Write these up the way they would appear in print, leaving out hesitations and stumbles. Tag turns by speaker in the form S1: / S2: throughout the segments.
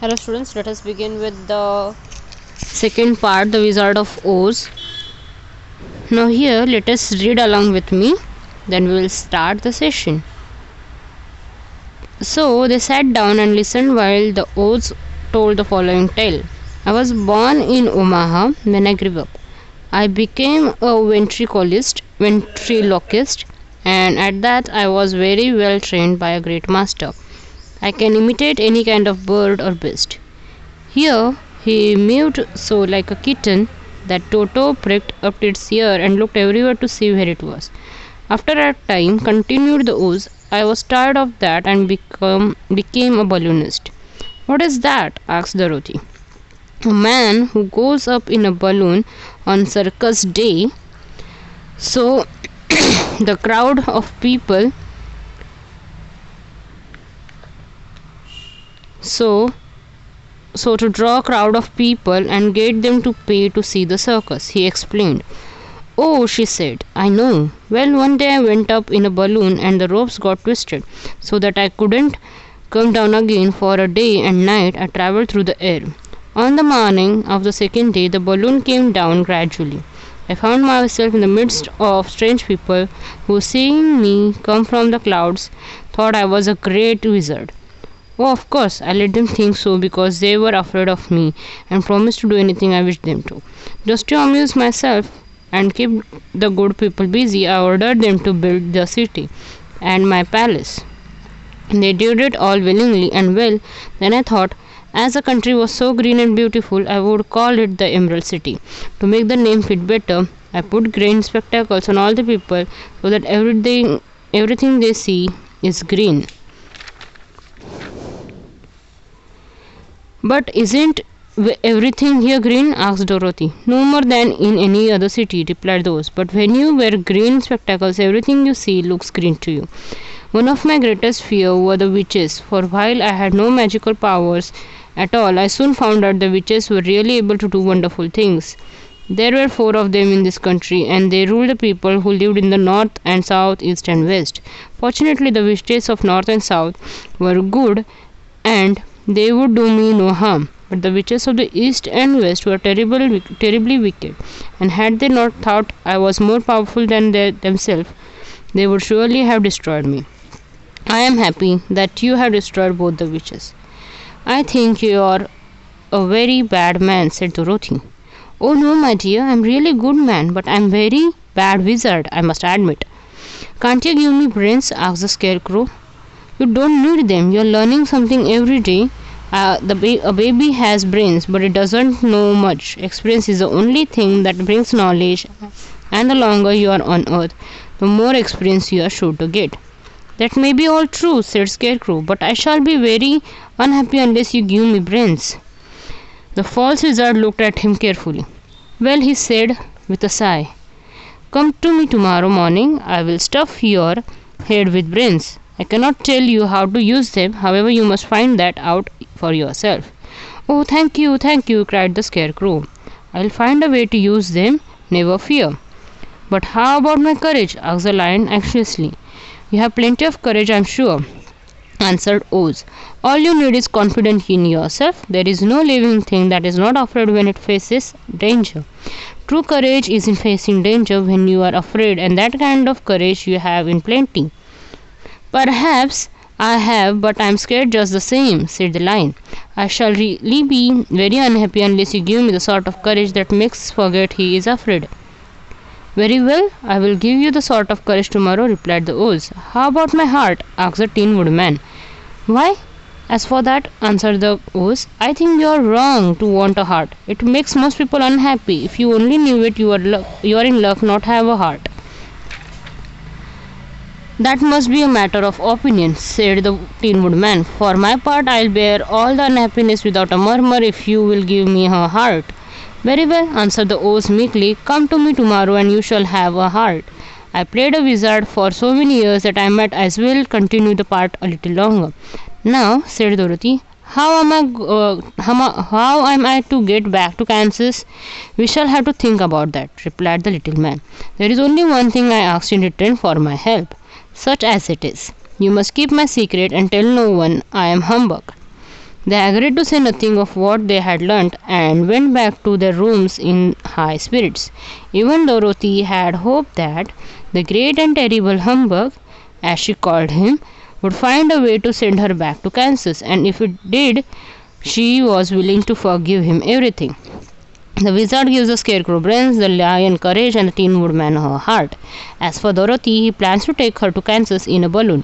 S1: Hello students, let us begin with the second part, the Wizard of Oz. Now here let us read along with me, then we will start the session. So they sat down and listened while the Oz told the following tale. I was born in Omaha when I grew up. I became a ventriloquist, and at that I was very well trained by a great master. I can imitate any kind of bird or beast. Here he mewed so like a kitten that Toto pricked up its ear and looked everywhere to see where it was. After a time, continued the Oz, I was tired of that and became a balloonist. What is that? Asked Dorothy. A man who goes up in a balloon on circus day. So the crowd of people so so to draw a crowd of people and get them to pay to see the circus, he explained. Oh, she said, I know. Well, one day I went up in a balloon and the ropes got twisted so that I couldn't come down again for a day and night. I traveled through the air. On the morning of the second day, the balloon came down gradually. I found myself in the midst of strange people who, seeing me come from the clouds, thought I was a great wizard. Oh, of course, I let them think so because they were afraid of me and promised to do anything I wished them to. Just to amuse myself and keep the good people busy, I ordered them to build the city and my palace. They did it all willingly and well. Then I thought, as the country was so green and beautiful, I would call it the Emerald City. To make the name fit better, I put green spectacles on all the people so that everything they see is green. But isn't everything here green? Asked Dorothy. No more than in any other city, replied those. But when you wear green spectacles, everything you see looks green to you. One of my greatest fears were the witches, for while I had no magical powers at all, I soon found out the witches were really able to do wonderful things. There were 4 of them in this country, and they ruled the people who lived in the north and south, east and west. Fortunately, the witches of north and south were good, and they would do me no harm. But the witches of the east and west were terribly wicked, and had they not thought I was more powerful than themselves, they would surely have destroyed me. I am happy that you have destroyed both the witches. I think you are a very bad man, said Dorothy. Oh no, my dear, I am really a good man, but I am very bad wizard, I must admit. Can't you give me brains? Asked the Scarecrow. You don't need them. You are learning something every day. A baby has brains, but it doesn't know much. Experience is the only thing that brings knowledge, and the longer you are on earth, the more experience you are sure to get. That may be all true, said Scarecrow, but I shall be very unhappy unless you give me brains. The false wizard looked at him carefully. Well, he said with a sigh, come to me tomorrow morning. I will stuff your head with brains. I cannot tell you how to use them, however, you must find that out for yourself. Oh, thank you, cried the Scarecrow. I'll find a way to use them, never fear. But how about my courage? Asked the Lion anxiously. You have plenty of courage, I'm sure, answered Oz. All you need is confidence in yourself. There is no living thing that is not afraid when it faces danger. True courage is in facing danger when you are afraid, and that kind of courage you have in plenty. Perhaps I have, but I am scared just the same, said the Lion. I shall really be very unhappy unless you give me the sort of courage that makes forget he is afraid. Very well, I will give you the sort of courage tomorrow, replied the Oz. How about my heart? Asked the Tin Woodman. Why? As for that, answered the Oz, I think you are wrong to want a heart. It makes most people unhappy. If you only knew it, you are in luck not have a heart. That must be a matter of opinion, said the Tin Woodman. For my part, I'll bear all the unhappiness without a murmur if you will give me a heart. Very well, answered the Oz meekly. Come to me tomorrow and you shall have a heart. I played a wizard for so many years that I might as well continue the part a little longer. Now, said Dorothy, how am I to get back to Kansas? We shall have to think about that, replied the little man. There is only one thing I ask in return for my help. Such as it is. You must keep my secret and tell no one I am humbug. They agreed to say nothing of what they had learnt and went back to their rooms in high spirits. Even Dorothy had hoped that the great and terrible humbug, as she called him, would find a way to send her back to Kansas, and if it did, she was willing to forgive him everything. The wizard gives the scarecrow brains, the lion courage, and the tin woodman her heart. As for Dorothy, he plans to take her to Kansas in a balloon.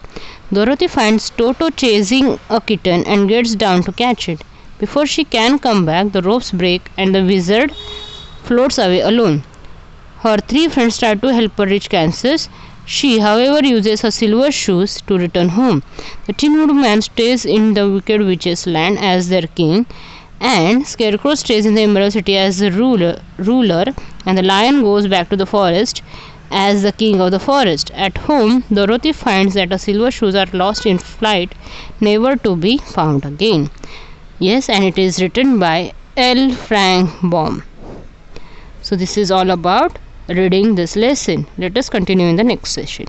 S1: Dorothy finds Toto chasing a kitten and gets down to catch it. Before she can come back, the ropes break and the wizard floats away alone. Her three friends try to help her reach Kansas. She, however, uses her silver shoes to return home. The Tin Woodman stays in the Wicked Witch's land as their king, and Scarecrow stays in the Emerald City as the ruler, and the lion goes back to the forest as the king of the forest. At home, Dorothy finds that her silver shoes are lost in flight, never to be found again. Yes, and it is written by L. Frank Baum. So this is all about reading this lesson. Let us continue in the next session.